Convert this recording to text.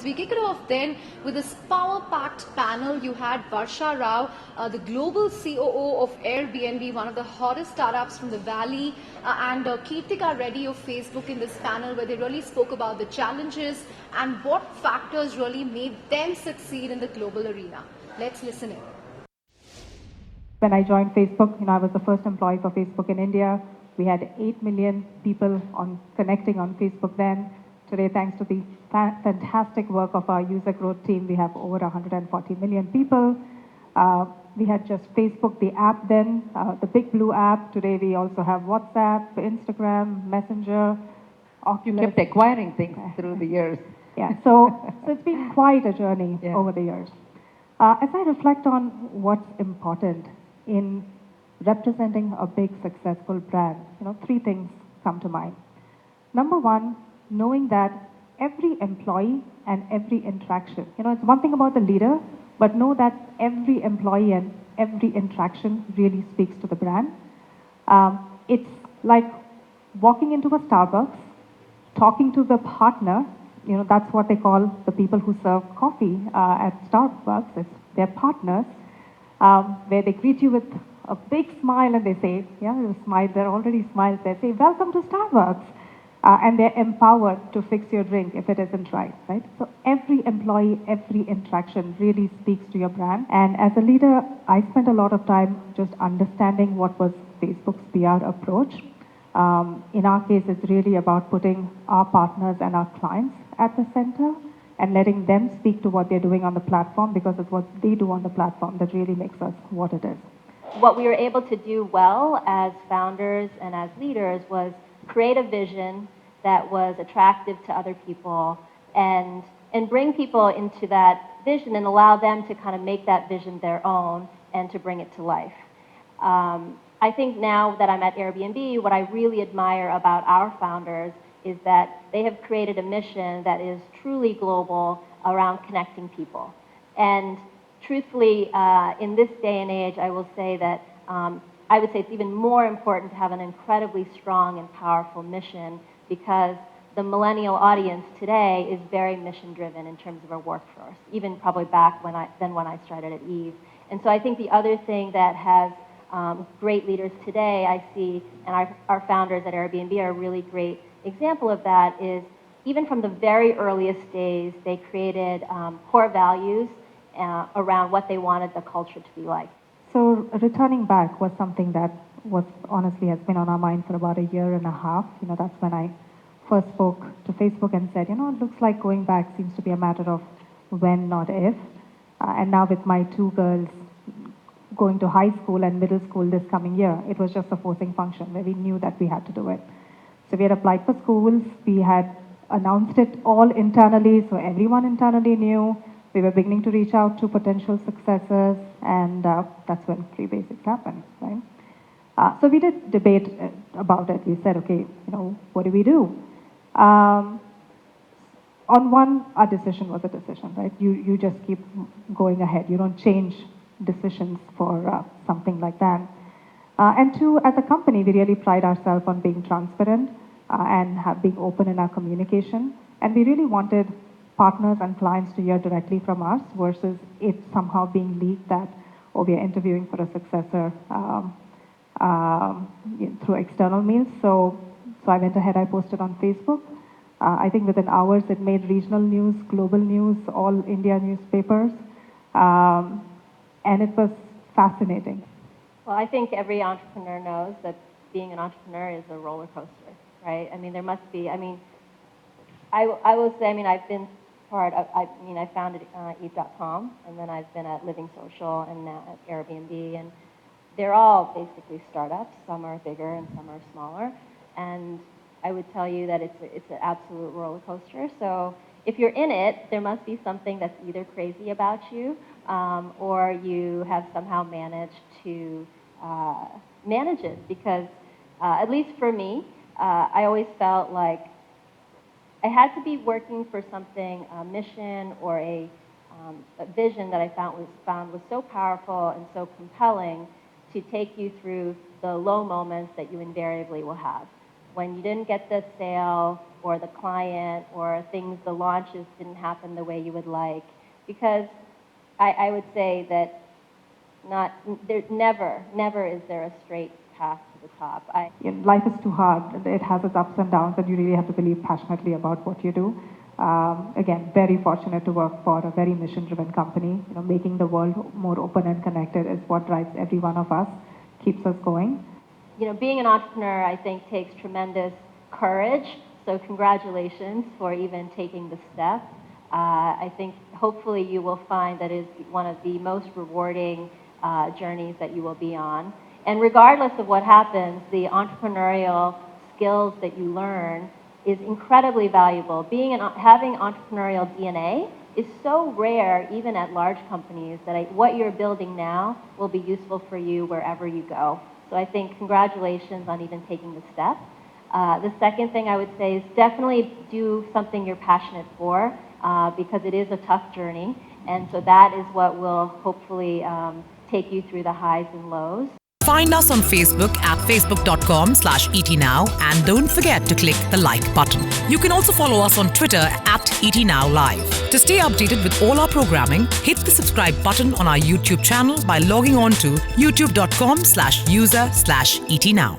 We kick it off then with this power-packed panel. You had Varsha Rao, the global COO of Airbnb, one of the hottest startups from the Valley, and Kirthiga Reddy of Facebook in this panel, where they really spoke about the challenges and what factors really made them succeed in the global arena. Let's listen in. When I joined Facebook, I was the first employee for Facebook in India. We had 8 million people connecting on Facebook then. Today, thanks to the fantastic work of our user growth team, we have over 140 million people. We had just Facebook, the app then, the big blue app. Today, we also have WhatsApp, Instagram, Messenger, Oculus. You kept acquiring things through the years. Yeah, so it's been quite a journey over the years. As I reflect on what's important in representing a big, successful brand, 3 things come to mind. Number one, knowing that every employee and every interaction, it's one thing about the leader, but know that every employee and every interaction really speaks to the brand. It's like walking into a Starbucks, talking to the partner, that's what they call the people who serve coffee at Starbucks. It's their partners, where they greet you with a big smile and they say, you smile, they're already smiled. They say, welcome to Starbucks. And they're empowered to fix your drink if it isn't right? So every employee, every interaction really speaks to your brand. And as a leader, I spent a lot of time just understanding what was Facebook's PR approach. In our case, it's really about putting our partners and our clients at the center and letting them speak to what they're doing on the platform, because it's what they do on the platform that really makes us what it is. What we were able to do well as founders and as leaders was create a vision that was attractive to other people and bring people into that vision and allow them to kind of make that vision their own and to bring it to life. I think now that I'm at Airbnb, what I really admire about our founders is that they have created a mission that is truly global around connecting people. And truthfully, in this day and age, I will say that I would say it's even more important to have an incredibly strong and powerful mission, because the millennial audience today is very mission-driven in terms of our workforce, even probably back when I started at Eve. And so I think the other thing that has great leaders today, I see, and our founders at Airbnb are a really great example of that, is even from the very earliest days, they created core values around what they wanted the culture to be like. So returning back was something that was honestly has been on our mind for about a year and a half. That's when I first spoke to Facebook and said, it looks like going back seems to be a matter of when, not if. And now with my 2 girls going to high school and middle school this coming year, it was just a forcing function where we knew that we had to do it. So we had applied for schools, we had announced it all internally, so everyone internally knew. We were beginning to reach out to potential successors, and that's when Free Basics happened, right? So we did debate about it. We said, okay, what do we do? On one, our decision was a decision, right? You just keep going ahead. You don't change decisions for something like that. And 2, as a company, we really pride ourselves on being transparent and being open in our communication. And we really wanted partners and clients to hear directly from us versus it somehow being leaked that, we are interviewing for a successor through external means. So I went ahead, I posted on Facebook. I think within hours it made regional news, global news, all India newspapers. And it was fascinating. Well, I think every entrepreneur knows that being an entrepreneur is a roller coaster, right? I mean, there must be, I will say, I've been part of, I founded Eve.com, and then I've been at Living Social and now at Airbnb, and they're all basically startups. Some are bigger and some are smaller. And I would tell you that it's an absolute roller coaster. So if you're in it, there must be something that's either crazy about you, or you have somehow managed to manage it. Because at least for me, I always felt like I had to be working for something, a mission or a vision that I found was so powerful and so compelling to take you through the low moments that you invariably will have. when you didn't get the sale or the client or the launches didn't happen the way you would like. Because I would say that never is there a straight path to the top. Life is too hard. It has its ups and downs, and you really have to believe passionately about what you do. Again, very fortunate to work for a very mission-driven company. Making the world more open and connected is what drives every one of us, keeps us going. Being an entrepreneur, I think, takes tremendous courage. So congratulations for even taking the step. I think hopefully you will find that is one of the most rewarding journeys that you will be on. And regardless of what happens, the entrepreneurial skills that you learn is incredibly valuable. Having entrepreneurial DNA is so rare, even at large companies, that what you're building now will be useful for you wherever you go. So I think congratulations on even taking the step. The second thing I would say is definitely do something you're passionate for, because it is a tough journey. And so that is what will hopefully take you through the highs and lows. Find us on Facebook at facebook.com/etnow and don't forget to click the like button. You can also follow us on Twitter at etnowlive. To stay updated with all our programming, hit the subscribe button on our YouTube channel by logging on to youtube.com/user/etnow.